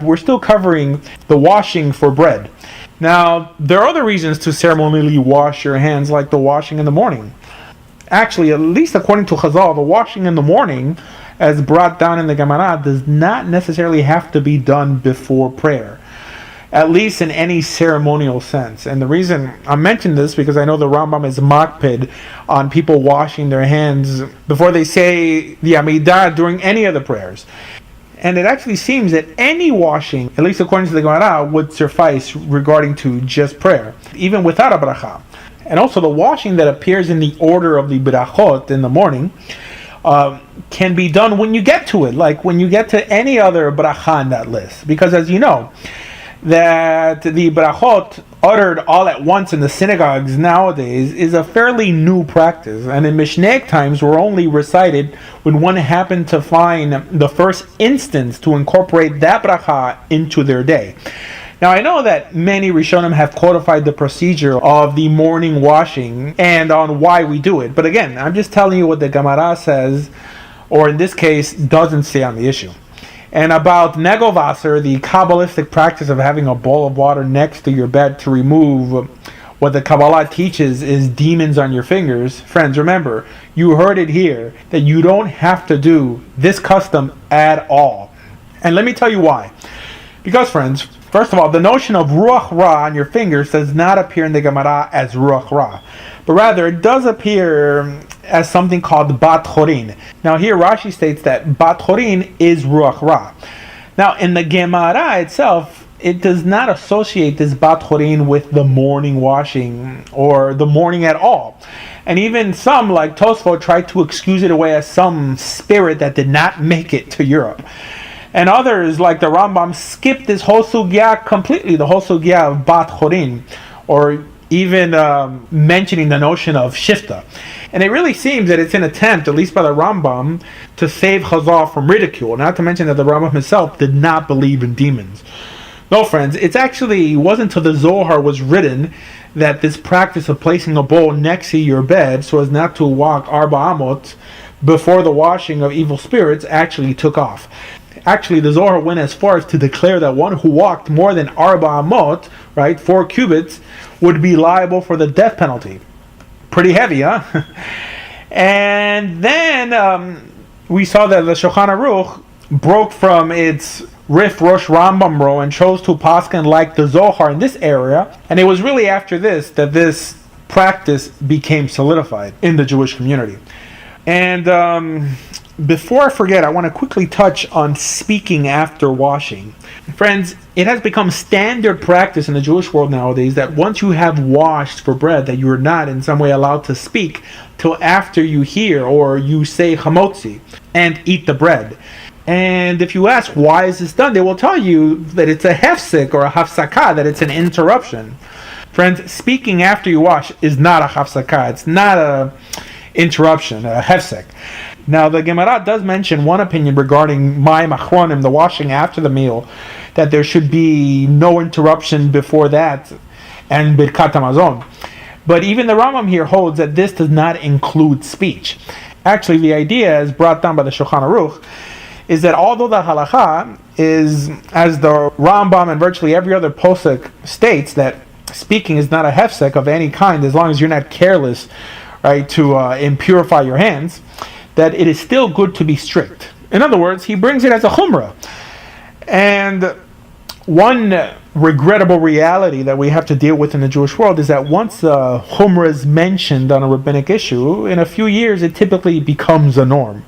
we're still covering the washing for bread. Now, there are other reasons to ceremonially wash your hands, like the washing in the morning. Actually, at least according to Chazal, the washing in the morning, as brought down in the Gemara, does not necessarily have to be done before prayer, at least in any ceremonial sense. And the reason I mention this, because I know the Rambam is makpid on people washing their hands before they say the Amidah during any of the prayers. And it actually seems that any washing, at least according to the Gemara, would suffice regarding to just prayer, even without a bracha. And also the washing that appears in the order of the brachot in the morning can be done when you get to it, like when you get to any other bracha on that list. Because as you know, that the brachot uttered all at once in the synagogues nowadays is a fairly new practice, and in Mishnaic times were only recited when one happened to find the first instance to incorporate that bracha into their day. Now I know that many Rishonim have codified the procedure of the morning washing and on why we do it, but again, I'm just telling you what the Gemara says, or in this case doesn't say on the issue. And about Negel Vasser, the Kabbalistic practice of having a bowl of water next to your bed to remove what the Kabbalah teaches is demons on your fingers. Friends, remember, you heard it here, that you don't have to do this custom at all. And let me tell you why. Because, friends, first of all, the notion of Ruach Ra on your fingers does not appear in the Gemara as Ruach Ra, but rather it does appear as something called Bat Chorin. Now here Rashi states that Bat Chorin is Ruach Ra. Now in the Gemara itself, it does not associate this Bat Chorin with the morning washing or the morning at all. And even some, like Tosfot, tried to excuse it away as some spirit that did not make it to Europe. And others, like the Rambam, skipped this whole sugya completely, the whole sugya of Bat Chorin, or even mentioning the notion of shifta. And it really seems that it's an attempt, at least by the Rambam, to save Chazal from ridicule. Not to mention that the Rambam himself did not believe in demons. No, friends, it wasn't until the Zohar was written that this practice of placing a bowl next to your bed so as not to walk Arba Amot before the washing of evil spirits actually took off. Actually, the Zohar went as far as to declare that one who walked more than Arba Amot, right, 4 cubits, would be liable for the death penalty. Pretty heavy, huh? And then we saw that the Shulchan Aruch broke from its Rif Rosh Rambam row and chose to paskin like the Zohar in this area. And it was really after this that this practice became solidified in the Jewish community. And before I forget, I want to quickly touch on speaking after washing. Friends, it has become standard practice in the Jewish world nowadays that once you have washed for bread, that you are not in some way allowed to speak till after you hear or you say chamotzi and eat the bread. And if you ask why is this done, they will tell you that it's a hefsek or a hafsakah, that it's an interruption. Friends, speaking after you wash is not a hafsakah. It's not a interruption, a hefsek. Now, the Gemara does mention one opinion regarding mayim achronim, the washing after the meal, that there should be no interruption before that, and birkat hamazon. But even the Rambam here holds that this does not include speech. Actually, the idea, as brought down by the Shulchan Aruch, is that although the halacha is, as the Rambam and virtually every other posek states, that speaking is not a hefsek of any kind, as long as you're not careless, right, to impurify your hands, that it is still good to be strict. In other words, he brings it as a chumrah. And one regrettable reality that we have to deal with in the Jewish world is that once chumrah is mentioned on a rabbinic issue, in a few years it typically becomes a norm.